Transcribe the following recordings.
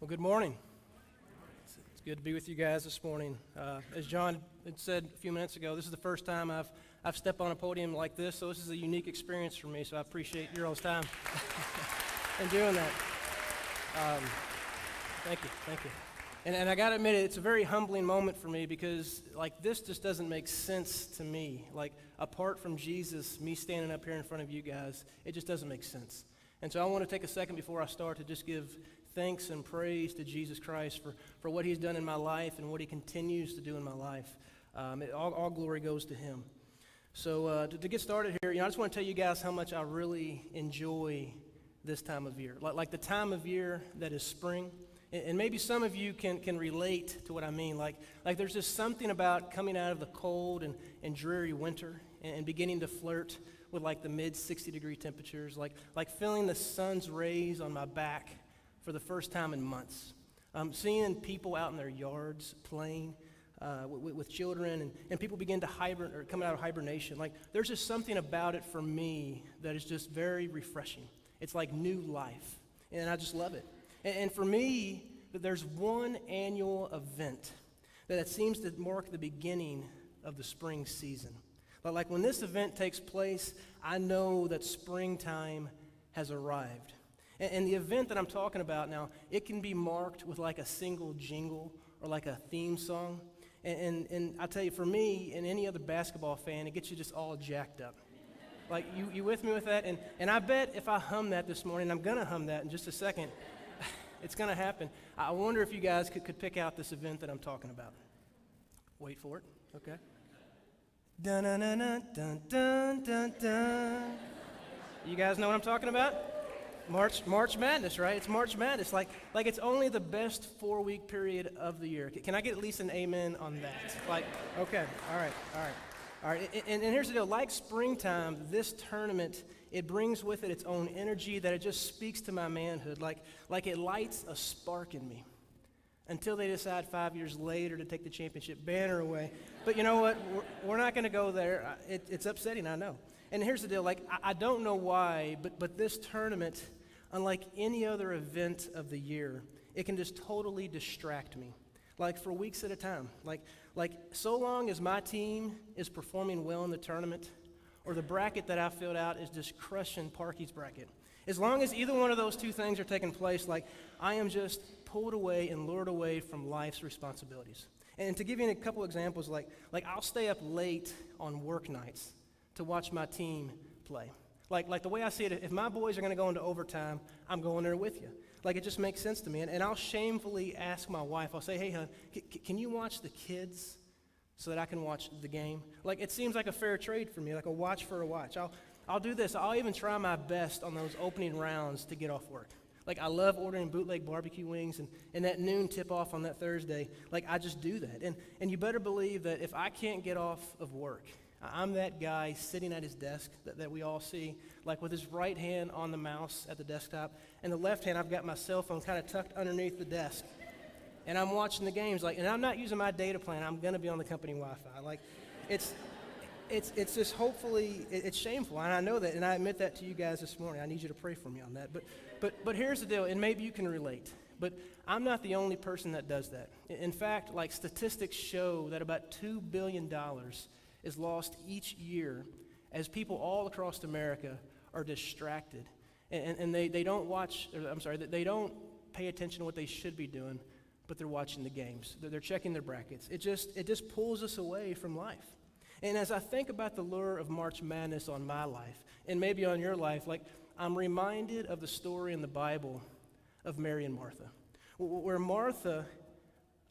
Well, good morning. It's good to be with you guys this morning. As John had said a few minutes ago, this is the first time I've stepped on a podium like this, so this is a unique experience for me, so I appreciate your all's time in doing that. Thank you. And I got to admit, it's a very humbling moment for me because, this just doesn't make sense to me. Apart from Jesus, me standing up here in front of you guys, it just doesn't make sense. And so I want to take a second before I start to just give thanks and praise to Jesus Christ for what he's done in my life and what he continues to do in my life. All glory goes to him. So to get started here, I just want to tell you guys how much I really enjoy this time of year. Like the time of year that is spring. And maybe some of you can relate to what I mean. Like there's just something about coming out of the cold and dreary winter and beginning to flirt with the mid 60-degree temperatures, like feeling the sun's rays on my back for the first time in months. Seeing people out in their yards playing with children and people begin to hibernate or coming out of hibernation. There's just something about it for me that is just very refreshing. It's like new life, and I just love it. And for me, there's one annual event that seems to mark the beginning of the spring season. But when this event takes place, I know that springtime has arrived. And the event that I'm talking about now, it can be marked with a single jingle or a theme song. And I tell you, for me and any other basketball fan, it gets you just all jacked up. You with me with that? And I bet if I hum that this morning, I'm going to hum that in just a second, it's going to happen. I wonder if you guys could pick out this event that I'm talking about. Wait for it. Okay. Dun dun dun dun dun dun dun. You guys know what I'm talking about? March Madness, right? It's March Madness. Like it's only the best 4-week period of the year. Can I get at least an amen on that? Okay, all right. And here's the deal. Like springtime, this tournament, it brings with it its own energy that it just speaks to my manhood. Like it lights a spark in me until they decide 5 years later to take the championship banner away. But you know what? We're not going to go there. It's upsetting, I know. And here's the deal. I don't know why, but this tournament, unlike any other event of the year, it can just totally distract me. For weeks at a time. So long as my team is performing well in the tournament, or the bracket that I filled out is just crushing Parky's bracket. As long as either one of those two things are taking place, I am just pulled away and lured away from life's responsibilities. And to give you a couple examples, I'll stay up late on work nights to watch my team play. Like the way I see it, if my boys are going to go into overtime, I'm going there with you. It just makes sense to me. And I'll shamefully ask my wife, I'll say, hey, hon, can you watch the kids so that I can watch the game? It seems like a fair trade for me, like a watch for a watch. I'll do this. I'll even try my best on those opening rounds to get off work. I love ordering bootleg barbecue wings and that noon tip-off on that Thursday. I just do that. And you better believe that if I can't get off of work, I'm that guy sitting at his desk that we all see, with his right hand on the mouse at the desktop, and the left hand, I've got my cell phone kind of tucked underneath the desk. And I'm watching the games, and I'm not using my data plan. I'm going to be on the company Wi-Fi. It's just hopefully, it's shameful, and I know that, and I admit that to you guys this morning. I need you to pray for me on that. But here's the deal, and maybe you can relate, but I'm not the only person that does that. In fact, statistics show that about $2 billion is lost each year as people all across America are distracted, and they don't they don't pay attention to what they should be doing, but they're watching the games. They're checking their brackets. It just pulls us away from life. And as I think about the lure of March Madness on my life, and maybe on your life, I'm reminded of the story in the Bible of Mary and Martha, where Martha,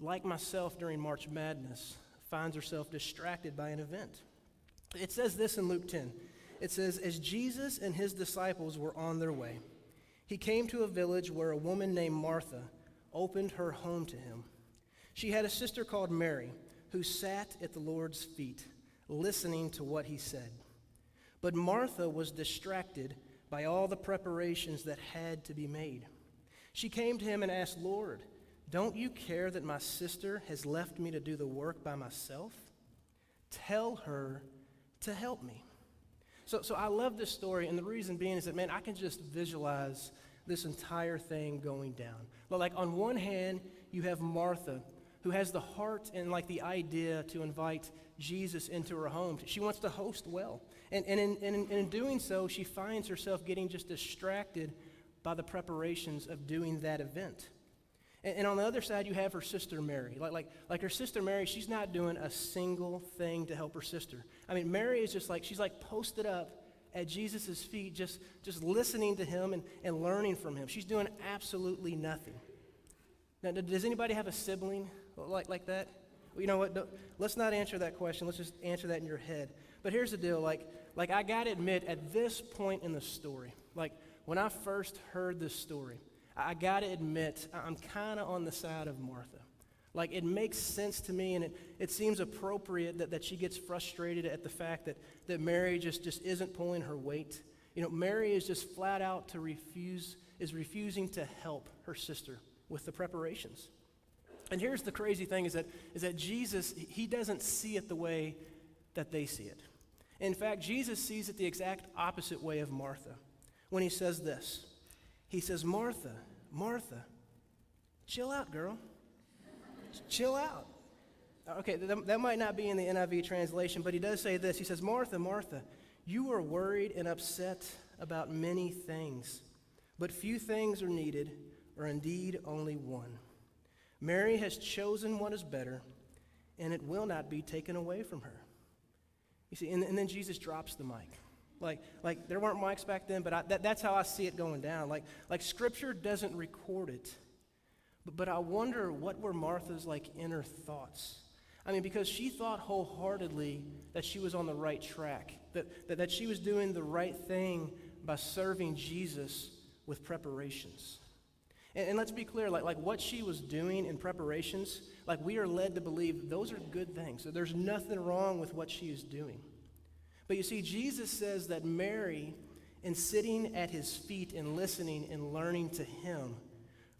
like myself during March Madness, finds herself distracted by an event. It says this in Luke 10. It says, as Jesus and his disciples were on their way, he came to a village where a woman named Martha opened her home to him. She had a sister called Mary, who sat at the Lord's feet, listening to what he said. But Martha was distracted by all the preparations that had to be made. She came to him and asked, Lord, don't you care that my sister has left me to do the work by myself? Tell her to help me. So I love this story, and the reason being is that, man, I can just visualize this entire thing going down. Like on one hand, you have Martha, who has the heart and like the idea to invite Jesus into her home. She wants to host well. And in doing so, she finds herself getting just distracted by the preparations of doing that event. And on the other side, you have her sister Mary. Like her sister Mary, she's not doing a single thing to help her sister. I mean, Mary is just like, she's like posted up at Jesus' feet, just listening to him and learning from him. She's doing absolutely nothing. Now, does anybody have a sibling like that? Well, you know what? Let's not answer that question. Let's just answer that in your head. But here's the deal. Like I got to admit, at this point in the story, like when I first heard this story, I got to admit, I'm kind of on the side of Martha. Like, it makes sense to me, and it seems appropriate that she gets frustrated at the fact that Mary just isn't pulling her weight. You know, Mary is just flat out refusing to help her sister with the preparations. And here's the crazy thing is that Jesus, he doesn't see it the way that they see it. In fact, Jesus sees it the exact opposite way of Martha when he says this. He says, Martha, Martha, chill out, girl. Chill out. Okay, that might not be in the NIV translation, but he does say this. He says, Martha, Martha, you are worried and upset about many things, but few things are needed, or indeed only one. Mary has chosen what is better, and it will not be taken away from her. You see, and then Jesus drops the mic. Like there weren't mics back then, but that's how I see it going down. Like Scripture doesn't record it. But I wonder what were Martha's like inner thoughts. I mean, because she thought wholeheartedly that she was on the right track, that she was doing the right thing by serving Jesus with preparations. And let's be clear, like what she was doing in preparations, like we are led to believe those are good things. So there's nothing wrong with what she is doing. But you see, Jesus says that Mary, in sitting at his feet and listening and learning to him,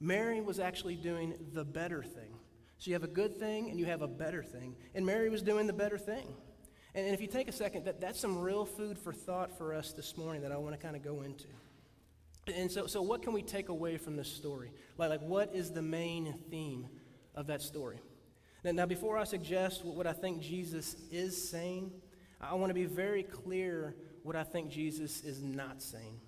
Mary was actually doing the better thing. So you have a good thing and you have a better thing. And Mary was doing the better thing. And if you take a second, that's some real food for thought for us this morning that I want to kind of go into. And so what can we take away from this story? Like what is the main theme of that story? Now before I suggest what I think Jesus is saying, I want to be very clear what I think Jesus is not saying.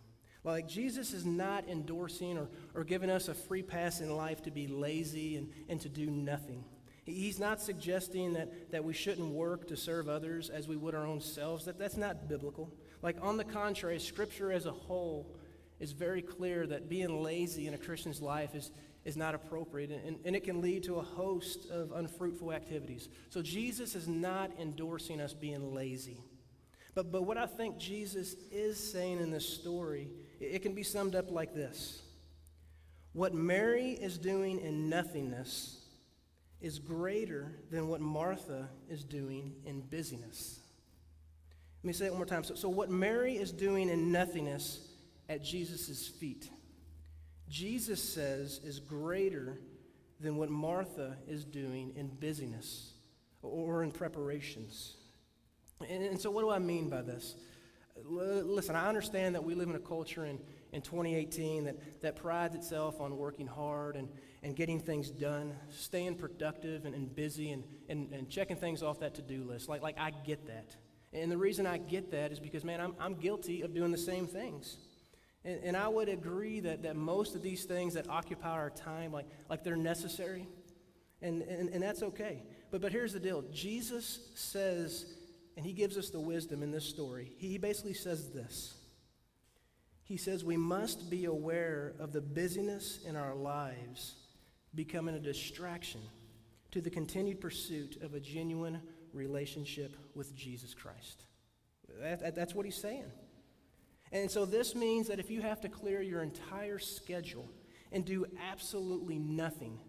Like, Jesus is not endorsing or giving us a free pass in life to be lazy and to do nothing. He's not suggesting that we shouldn't work to serve others as we would our own selves. That's not biblical. Like, on the contrary, Scripture as a whole is very clear that being lazy in a Christian's life is not appropriate, and it can lead to a host of unfruitful activities. So Jesus is not endorsing us being lazy. But what I think Jesus is saying in this story, it can be summed up like this. What Mary is doing in nothingness is greater than what Martha is doing in busyness. Let me say it one more time. So what Mary is doing in nothingness at Jesus' feet, Jesus says is greater than what Martha is doing in busyness or in preparations. And so what do I mean by this? Listen, I understand that we live in a culture in 2018 that prides itself on working hard and getting things done, staying productive and busy and checking things off that to-do list. Like I get that. And the reason I get that is because, man, I'm guilty of doing the same things. And I would agree that most of these things that occupy our time, like they're necessary, and that's okay. But here's the deal. Jesus says, and he gives us the wisdom in this story. He basically says this. He says we must be aware of the busyness in our lives becoming a distraction to the continued pursuit of a genuine relationship with Jesus Christ. That's what he's saying. And so this means that if you have to clear your entire schedule and do absolutely nothing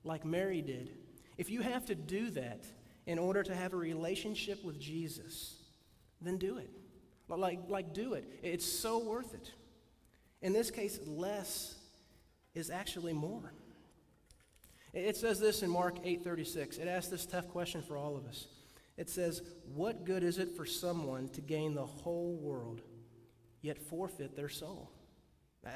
like Mary did, if you have to do that in order to have a relationship with Jesus, then do it. Like do it. It's so worth it. In this case, less is actually more. It says this in Mark 8:36. It asks this tough question for all of us. It says, what good is it for someone to gain the whole world, yet forfeit their soul?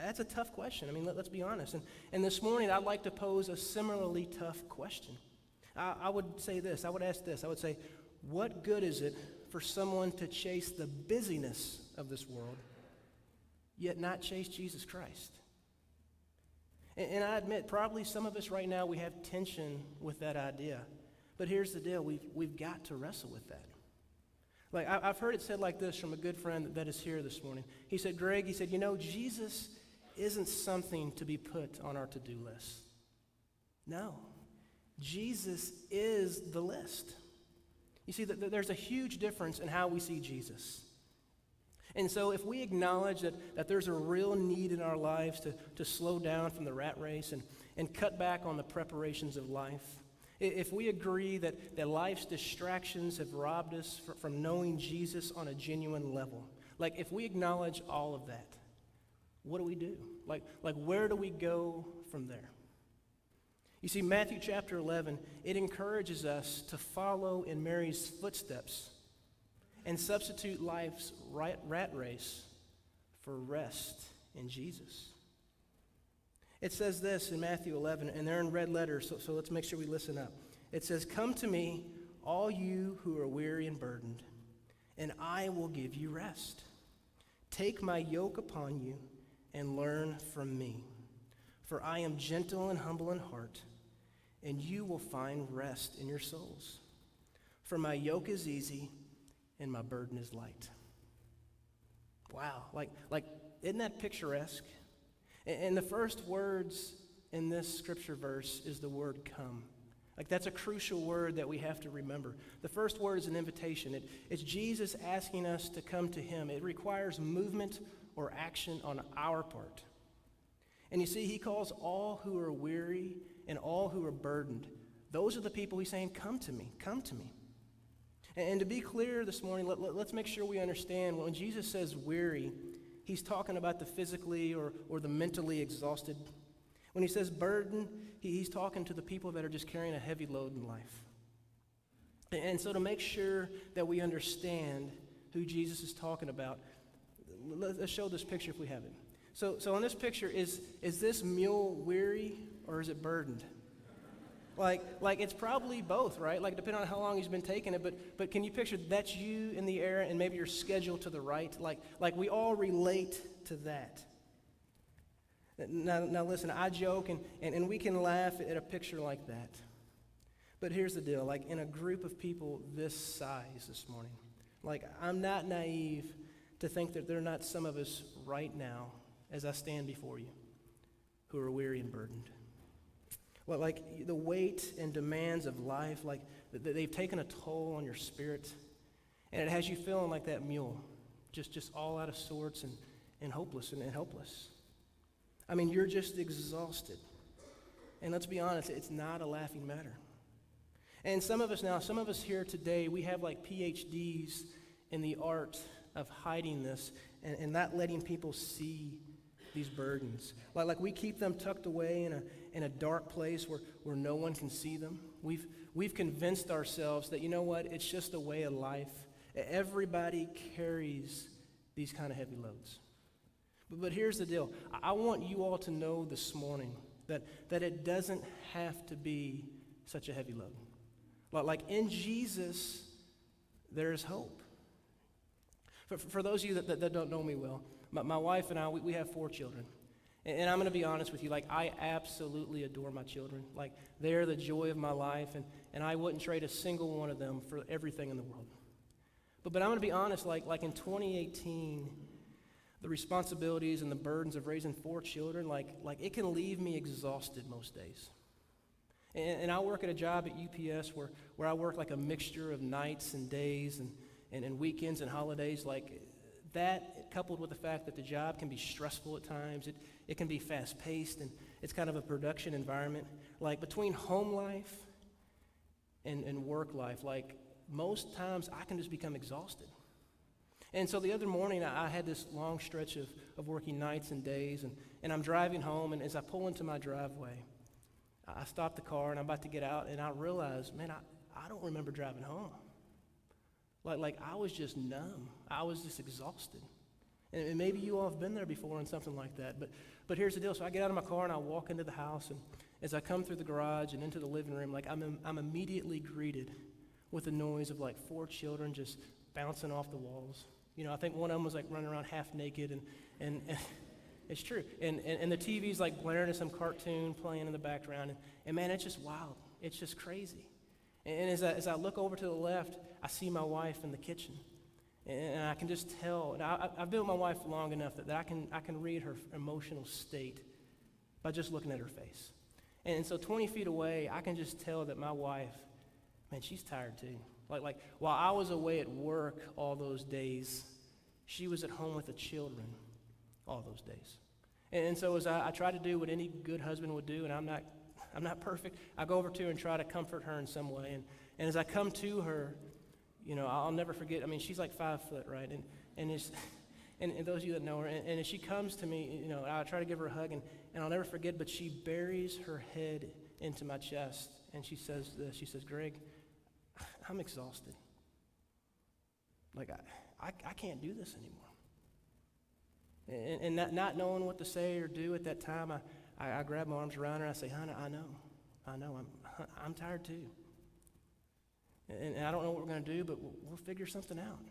That's a tough question. I mean, let's be honest. And this morning, I'd like to pose a similarly tough question. I would say this. I would ask this. I would say, what good is it for someone to chase the busyness of this world, yet not chase Jesus Christ? And I admit, probably some of us right now, we have tension with that idea. But here's the deal. We've got to wrestle with that. Like, I've heard it said like this from a good friend that is here this morning. He said, Greg, he said, Jesus isn't something to be put on our to-do list. No. Jesus is the list. You see, there's a huge difference in how we see Jesus. And so if we acknowledge that there's a real need in our lives to slow down from the rat race and cut back on the preparations of life, if we agree that life's distractions have robbed us from knowing Jesus on a genuine level, like if we acknowledge all of that, what do? Like where do we go from there? You see, Matthew chapter 11, it encourages us to follow in Mary's footsteps and substitute life's rat race for rest in Jesus. It says this in Matthew 11, and they're in red letters, so let's make sure we listen up. It says, "Come to me, all you who are weary and burdened, and I will give you rest. Take my yoke upon you and learn from me, for I am gentle and humble in heart, and you will find rest in your souls. For my yoke is easy and my burden is light." Wow, like isn't that picturesque? And the first words in this scripture verse is the word come. Like that's a crucial word that we have to remember. The first word is an invitation. It's Jesus asking us to come to him. It requires movement or action on our part. And you see, he calls all who are weary and all who are burdened. Those are the people he's saying, come to me, come to me. And to be clear this morning, let's make sure we understand when Jesus says weary, he's talking about the physically or the mentally exhausted. When he says burden, he's talking to the people that are just carrying a heavy load in life. And so to make sure that we understand who Jesus is talking about, let's show this picture if we have it. So in this picture, is this mule weary or is it burdened? Like it's probably both, right? Like depending on how long he's been taking it, but can you picture that's you in the air and maybe your schedule to the right? Like we all relate to that. Now listen, I joke and we can laugh at a picture like that. But here's the deal, like in a group of people this size this morning, like I'm not naive to think that there are not some of us right now as I stand before you who are weary and burdened. Well, like the weight and demands of life, like they've taken a toll on your spirit, and it has you feeling like that mule, just all out of sorts and hopeless and helpless. I mean, you're just exhausted. And let's be honest, it's not a laughing matter. And some of us here today, we have like PhDs in the art of hiding this and not letting people see these burdens. Like we keep them tucked away in a dark place where no one can see them. We've convinced ourselves that, you know what, it's just a way of life. Everybody carries these kind of heavy loads. But here's the deal. I want you all to know this morning that it doesn't have to be such a heavy load. Like in Jesus, there is hope. For those of you that don't know me well, my wife and I, we have 4 children. And I'm going to be honest with you, like I absolutely adore my children. Like they're the joy of my life, and I wouldn't trade a single one of them for everything in the world. But I'm going to be honest, like in 2018, the responsibilities and the burdens of raising 4 children, like it can leave me exhausted most days. And I work at a job at UPS where I work like a mixture of nights and days and weekends and holidays. Like that, coupled with the fact that the job can be stressful at times, it can be fast-paced, and it's kind of a production environment. Like between home life and work life, like most times I can just become exhausted. And so the other morning, I had this long stretch of working nights and days, and I'm driving home, and as I pull into my driveway, I stop the car, and I'm about to get out, and I realize, man, I don't remember driving home. Like I was just numb. I was just exhausted. And maybe you all have been there before on something like that. But here's the deal. So I get out of my car and I walk into the house, and as I come through the garage and into the living room, like I'm immediately greeted with the noise of like 4 children just bouncing off the walls. You know, I think one of them was like running around half naked, and it's true. And the TV's like blaring some cartoon playing in the background, and man, it's just wild. It's just crazy. And as I look over to the left, I see my wife in the kitchen. And I can just tell, and I've been with my wife long enough that I can read her emotional state by just looking at her face. And so 20 feet away, I can just tell that my wife, man, she's tired too. Like while I was away at work all those days, she was at home with the children all those days. And so as I try to do what any good husband would do, and I'm not perfect, I go over to her and try to comfort her in some way. And as I come to her, you know, I'll never forget, I mean, she's like 5 foot, right? And those of you that know her, and as she comes to me, you know, I try to give her a hug, and I'll never forget, but she buries her head into my chest, and she says this, she says, Greg, I'm exhausted. Like, I can't do this anymore. And not knowing what to say or do at that time, I grab my arms around her, and I say, honey, I know, I'm tired too. And I don't know what we're going to do, but we'll figure something out.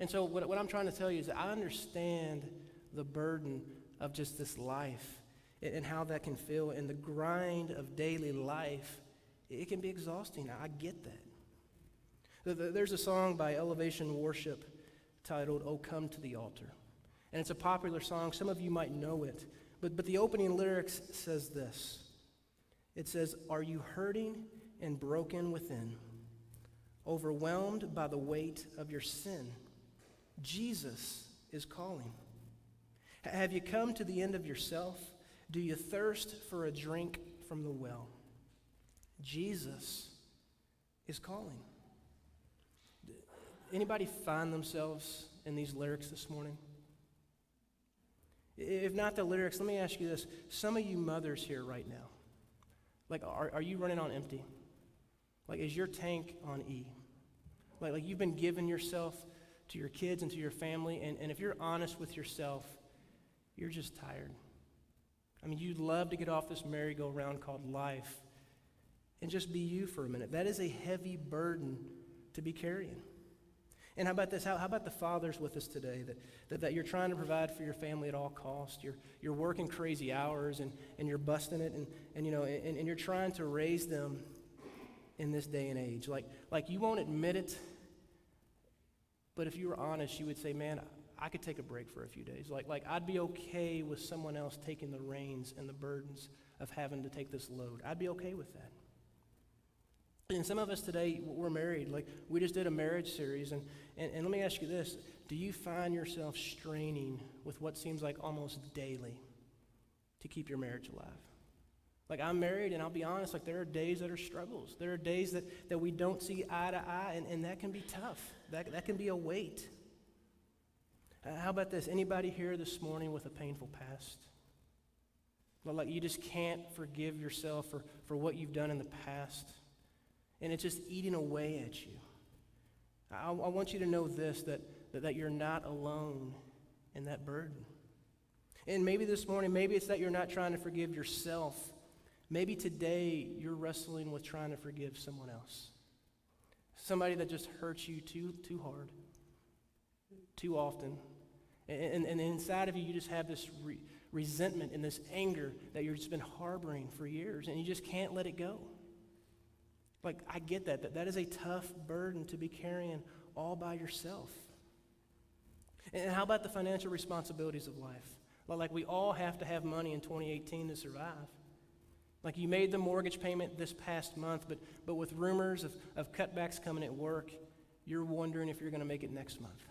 And so what I'm trying to tell you is that I understand the burden of just this life and how that can feel. And the grind of daily life, it can be exhausting. I get that. There's a song by Elevation Worship titled, "Oh Come to the Altar." And it's a popular song. Some of you might know it. But the opening lyrics says this. It says, "Are you hurting and broken within, overwhelmed by the weight of your sin? Jesus is calling. Have you come to the end of yourself? Do you thirst for a drink from the well? Jesus is calling." Anybody find themselves in these lyrics this morning? If not the lyrics, let me ask you this. Some of you mothers here right now, like, are you running on empty? Like, is your tank on E? Like you've been giving yourself to your kids and to your family, and if you're honest with yourself, you're just tired. I mean, you'd love to get off this merry-go-round called life and just be you for a minute. That is a heavy burden to be carrying. And how about this? How about the fathers with us today that you're trying to provide for your family at all costs? You're working crazy hours and you're busting it and you're trying to raise them in this day and age. Like you won't admit it, but if you were honest, you would say, man, I could take a break for a few days. Like I'd be okay with someone else taking the reins and the burdens of having to take this load. I'd be okay with that. And some of us today, we're married. Like, we just did a marriage series, and let me ask you this. Do you find yourself straining with what seems like almost daily to keep your marriage alive? Like, I'm married, and I'll be honest, like, there are days that are struggles. There are days that we don't see eye to eye, and that can be tough. That can be a weight. How about this? Anybody here this morning with a painful past? Like, you just can't forgive yourself for what you've done in the past. And it's just eating away at you. I want you to know this, that you're not alone in that burden. And maybe this morning, maybe it's that you're not trying to forgive yourself. Maybe today you're wrestling with trying to forgive someone else. Somebody that just hurts you too hard, too often. And inside of you, you just have this resentment and this anger that you've just been harboring for years, and you just can't let it go. Like, I get that is a tough burden to be carrying all by yourself. And how about the financial responsibilities of life? Like, we all have to have money in 2018 to survive. Like, you made the mortgage payment this past month, but with rumors of cutbacks coming at work, you're wondering if you're going to make it next month.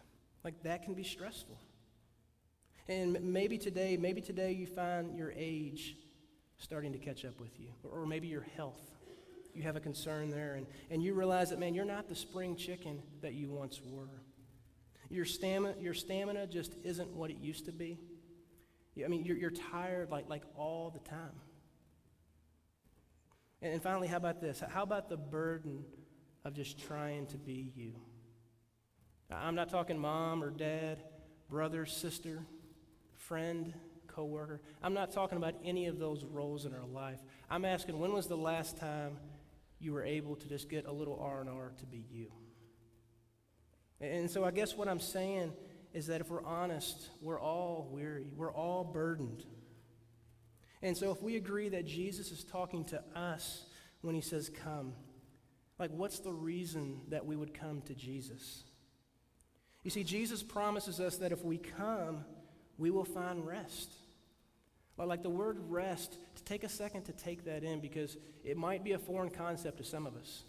Like, that can be stressful. And maybe today you find your age starting to catch up with you, or maybe your health. You have a concern there, and you realize that, man, you're not the spring chicken that you once were. Your stamina just isn't what it used to be. I mean, you're tired like all the time. And finally, how about this? How about the burden of just trying to be you? I'm not talking mom or dad, brother, sister, friend, coworker. I'm not talking about any of those roles in our life. I'm asking, when was the last time you were able to just get a little R&R to be you? And so I guess what I'm saying is that if we're honest, we're all weary. We're all burdened. And so if we agree that Jesus is talking to us when he says come, like what's the reason that we would come to Jesus? You see, Jesus promises us that if we come, we will find rest. Like the word rest, to take a second to take that in because it might be a foreign concept to some of us.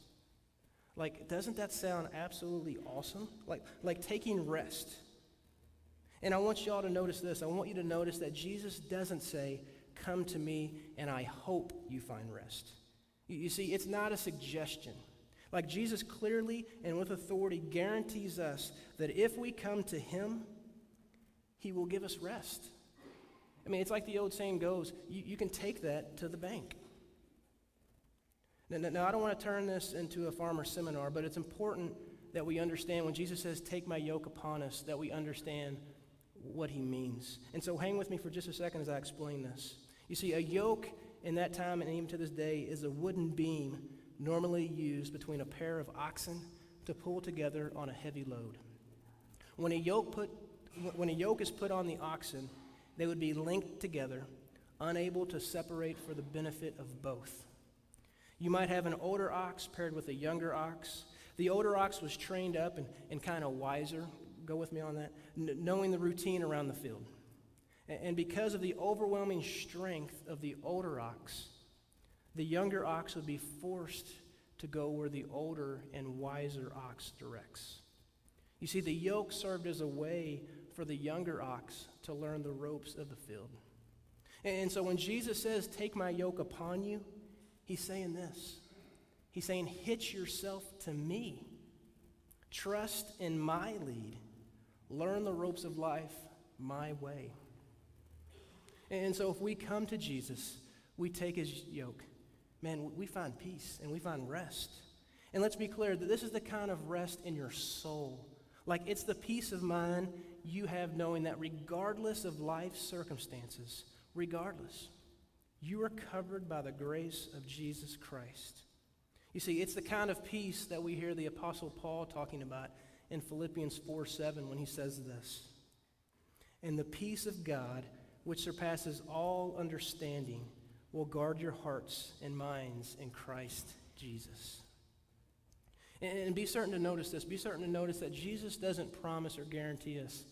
Like, doesn't that sound absolutely awesome? Like taking rest. And I want y'all to notice this. I want you to notice that Jesus doesn't say, come to me and I hope you find rest. You see, it's not a suggestion. Like Jesus clearly and with authority guarantees us that if we come to him, he will give us rest. I mean, it's like the old saying goes, you can take that to the bank. Now, I don't want to turn this into a farmer seminar, but it's important that we understand when Jesus says, take my yoke upon us, that we understand what he means. And so hang with me for just a second as I explain this. You see, a yoke in that time and even to this day is a wooden beam normally used between a pair of oxen to pull together on a heavy load. When a yoke is put on the oxen, they would be linked together, unable to separate for the benefit of both. You might have an older ox paired with a younger ox. The older ox was trained up and kind of wiser, go with me on that, knowing the routine around the field. And because of the overwhelming strength of the older ox, the younger ox would be forced to go where the older and wiser ox directs. You see, the yoke served as a way for the younger ox to learn the ropes of the field. And so when Jesus says, take my yoke upon you, he's saying this. He's saying, hitch yourself to me. Trust in my lead. Learn the ropes of life my way. And so if we come to Jesus, we take his yoke, man, we find peace and we find rest. And let's be clear that this is the kind of rest in your soul. Like it's the peace of mind you have knowing that regardless of life's circumstances, regardless, you are covered by the grace of Jesus Christ. You see, it's the kind of peace that we hear the Apostle Paul talking about in Philippians 4:7 when he says this. And the peace of God, which surpasses all understanding, will guard your hearts and minds in Christ Jesus. And be certain to notice this. Be certain to notice that Jesus doesn't promise or guarantee us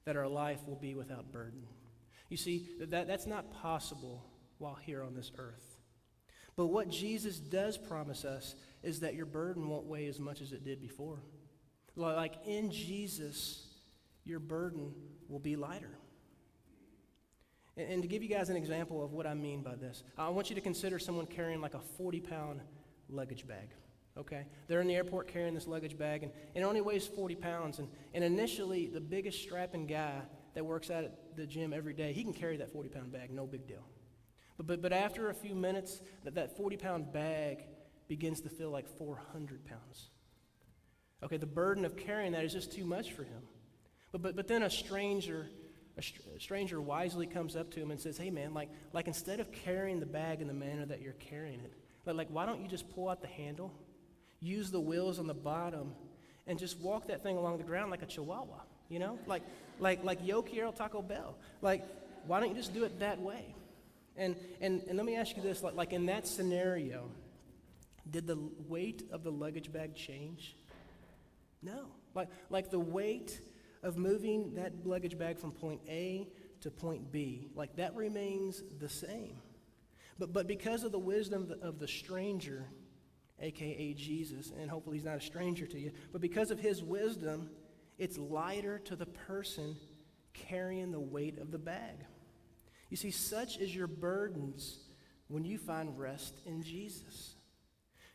that our life will be without burden. You see, that's not possible while here on this earth. But what Jesus does promise us is that your burden won't weigh as much as it did before. Like in Jesus, your burden will be lighter. And to give you guys an example of what I mean by this, I want you to consider someone carrying like a 40-pound luggage bag, okay? They're in the airport carrying this luggage bag, and it only weighs 40 pounds. And initially, the biggest strapping guy that works out at the gym every day, he can carry that 40-pound bag, no big deal. But after a few minutes, that 40-pound bag begins to feel like 400 pounds. Okay, the burden of carrying that is just too much for him. But then a stranger wisely comes up to him and says, hey man, like instead of carrying the bag in the manner that you're carrying it, like why don't you just pull out the handle, use the wheels on the bottom, and just walk that thing along the ground like a chihuahua, you know? Like Yo Quiero Taco Bell. Like, why don't you just do it that way? And let me ask you this, like in that scenario, did the weight of the luggage bag change? No. Like the weight of moving that luggage bag from point A to point B, like that remains the same. But because of the wisdom of the stranger, aka Jesus, and hopefully he's not a stranger to you, but because of his wisdom, it's lighter to the person carrying the weight of the bag. You see, such is your burdens when you find rest in Jesus.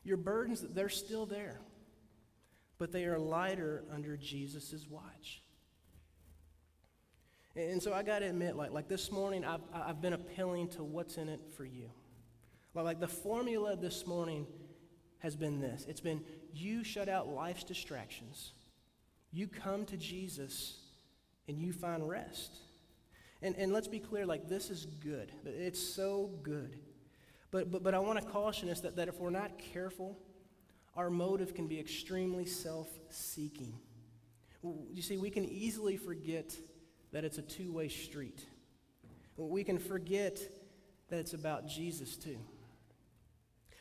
Your burdens, they're still there, but they are lighter under Jesus' watch. And so I got to admit, like this morning, I've been appealing to what's in it for you. Like the formula this morning has been this. It's been you shut out life's distractions. You come to Jesus and you find rest. And let's be clear, like, this is good. It's so good. But I want to caution us that if we're not careful, our motive can be extremely self-seeking. You see, we can easily forget that it's a two-way street. We can forget that it's about Jesus too.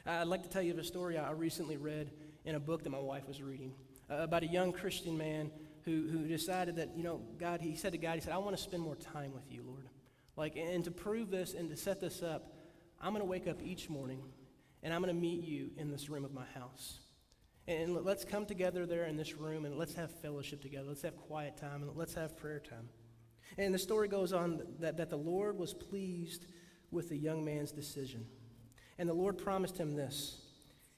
I'd like to tell you of a story I recently read in a book that my wife was reading about a young Christian man who decided that, God, he said, I want to spend more time with you, Lord. And to prove this and to set this up, I'm going to wake up each morning and I'm going to meet you in this room of my house. And let's come together there in this room and let's have fellowship together. Let's have quiet time and let's have prayer time. And the story goes on that the Lord was pleased with the young man's decision. And the Lord promised him this.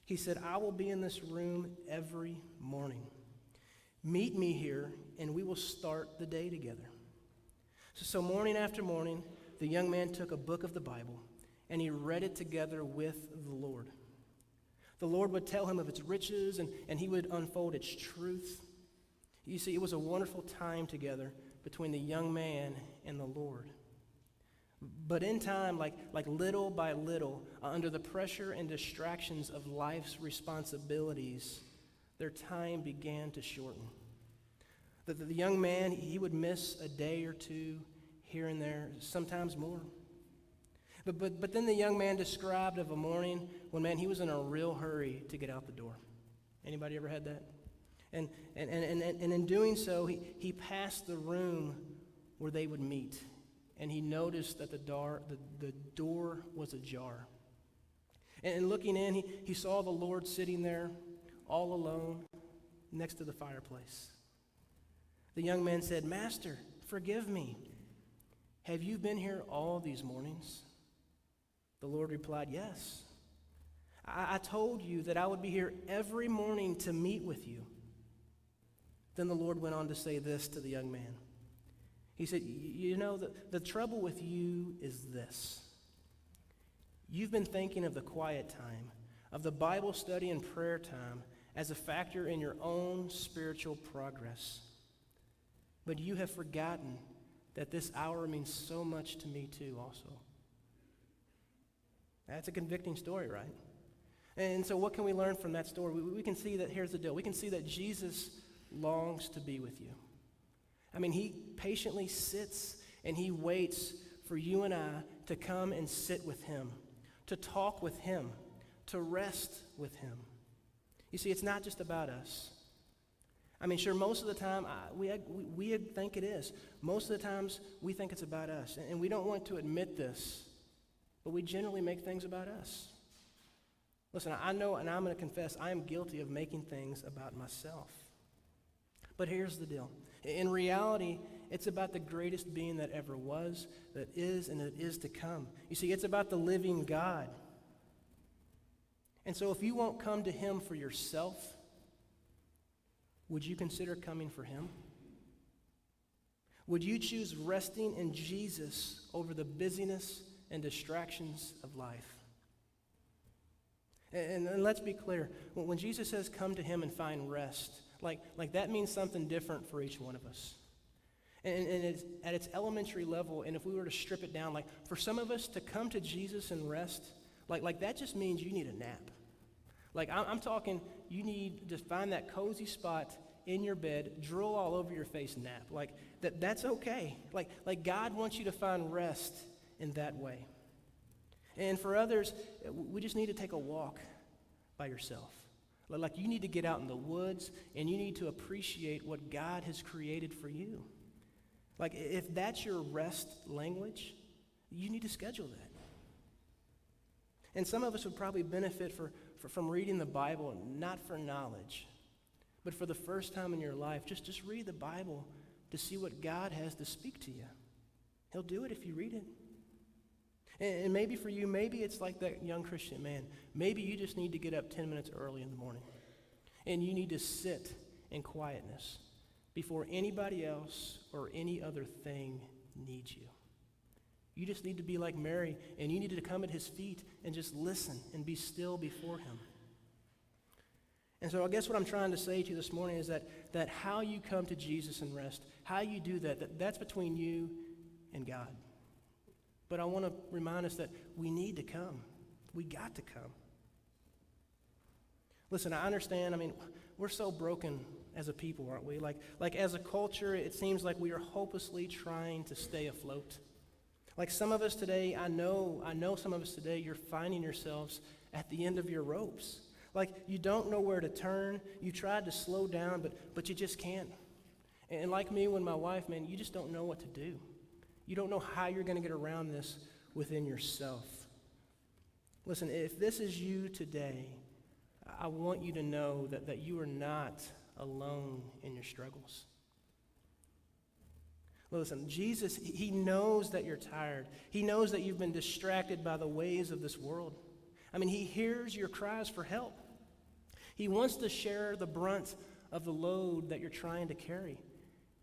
He said, I will be in this room every morning. Meet me here, and we will start the day together. So morning after morning, the young man took a book of the Bible, and he read it together with the Lord. The Lord would tell him of its riches, and he would unfold its truth. You see, it was a wonderful time together between the young man and the Lord. But in time, like little by little, under the pressure and distractions of life's responsibilities, their time began to shorten. The young man, he would miss a day or two here and there, sometimes more. But then the young man described of a morning when, man, he was in a real hurry to get out the door. Anybody ever had that? And in doing so, he passed the room where they would meet, and he noticed that the door was ajar. And looking in, he saw the Lord sitting there all alone next to the fireplace. The young man said, Master, forgive me. Have you been here all these mornings? The Lord replied, Yes. I told you that I would be here every morning to meet with you. Then the Lord went on to say this to the young man. He said, the trouble with you is this. You've been thinking of the quiet time, of the Bible study and prayer time as a factor in your own spiritual progress. But you have forgotten that this hour means so much to me too also. That's a convicting story, right? And so what can we learn from that story? We can see that, here's the deal. We can see that Jesus longs to be with you. I mean, he patiently sits and he waits for you and I to come and sit with him, to talk with him, to rest with him. You see, it's not just about us. I mean, sure, most of the time, we think it is. Most of the times, we think it's about us. And we don't want to admit this, but we generally make things about us. Listen, I know, and I'm going to confess, I am guilty of making things about myself. But here's the deal. In reality, it's about the greatest being that ever was, that is, and that is to come. You see, it's about the living God. And so if you won't come to him for yourself, would you consider coming for him? Would you choose resting in Jesus over the busyness and distractions of life? And let's be clear. When Jesus says come to him and find rest, like that means something different for each one of us. And it's at its elementary level, and if we were to strip it down, like for some of us to come to Jesus and rest, like that just means you need a nap. Like I'm talking, you need to find that cozy spot in your bed, drool all over your face, nap. Like that's okay. Like God wants you to find rest in that way. And for others, we just need to take a walk by yourself. Like you need to get out in the woods and you need to appreciate what God has created for you. Like if that's your rest language, you need to schedule that. And some of us would probably benefit from reading the Bible, not for knowledge, but for the first time in your life, just read the Bible to see what God has to speak to you. He'll do it if you read it. And maybe for you, maybe it's like that young Christian man. Maybe you just need to get up 10 minutes early in the morning. And you need to sit in quietness before anybody else or any other thing needs you. You just need to be like Mary, and you need to come at his feet and just listen and be still before him. And so I guess what I'm trying to say to you this morning is that how you come to Jesus and rest, how you do that's between you and God. But I want to remind us that we need to come. We got to come. Listen, I understand, we're so broken as a people, aren't we? Like as a culture, it seems like we are hopelessly trying to stay afloat. Like some of us today, I know some of us today, you're finding yourselves at the end of your ropes. Like you don't know where to turn. You tried to slow down, but you just can't. And like me when my wife, man, you just don't know what to do. You don't know how you're going to get around this within yourself. Listen, if this is you today, I want you to know that you are not alone in your struggles. Listen, Jesus, he knows that you're tired. He knows that you've been distracted by the ways of this world. He hears your cries for help. He wants to share the brunt of the load that you're trying to carry.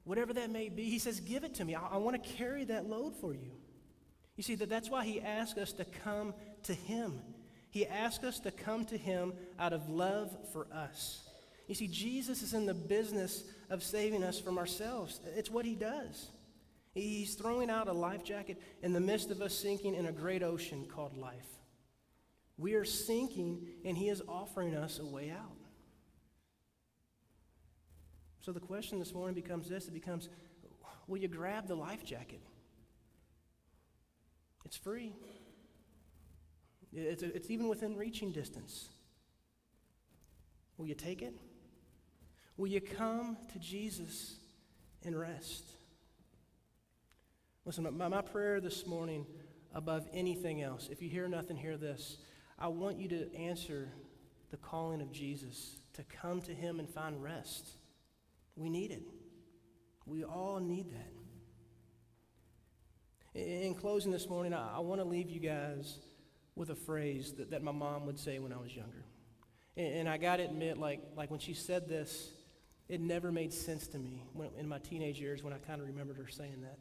Whatever that may be, he says, give it to me. I want to carry that load for you. You see, that's why he asks us to come to him. He asks us to come to him out of love for us. You see, Jesus is in the business of saving us from ourselves. It's what he does. He's throwing out a life jacket in the midst of us sinking in a great ocean called life. We are sinking, and he is offering us a way out. So the question this morning becomes this. It becomes, will you grab the life jacket? It's free. It's even within reaching distance. Will you take it? Will you come to Jesus and rest? Listen, my prayer this morning above anything else, if you hear nothing, hear this. I want you to answer the calling of Jesus, to come to him and find rest. We need it. We all need that. In closing this morning, I want to leave you guys with a phrase that my mom would say when I was younger. And I got to admit, like when she said this, it never made sense to me in my teenage years when I kind of remembered her saying that.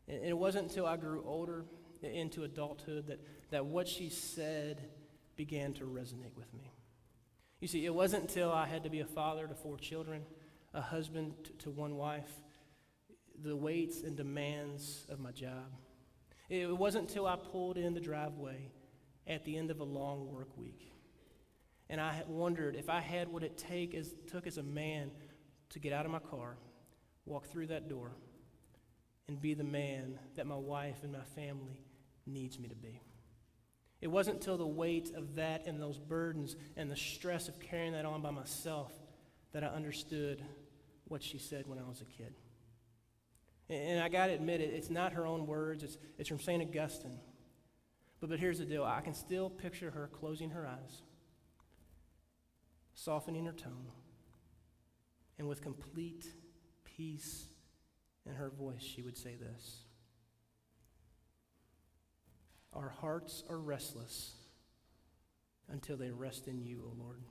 And it wasn't until I grew older into adulthood that what she said began to resonate with me. You see, it wasn't until I had to be a father to 4 children, a husband to 1 wife, the weights and demands of my job. It wasn't until I pulled in the driveway at the end of a long work week, and I wondered if I had what it took as a man to get out of my car, walk through that door, and be the man that my wife and my family needs me to be. It wasn't until the weight of that and those burdens and the stress of carrying that on by myself that I understood what she said when I was a kid. And I got to admit, it's not her own words. It's from St. Augustine. But here's the deal. I can still picture her closing her eyes, softening her tone, and with complete peace in her voice, she would say this: our hearts are restless until they rest in you, O Lord.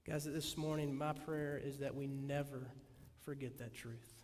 Guys, this morning, my prayer is that we never forget that truth.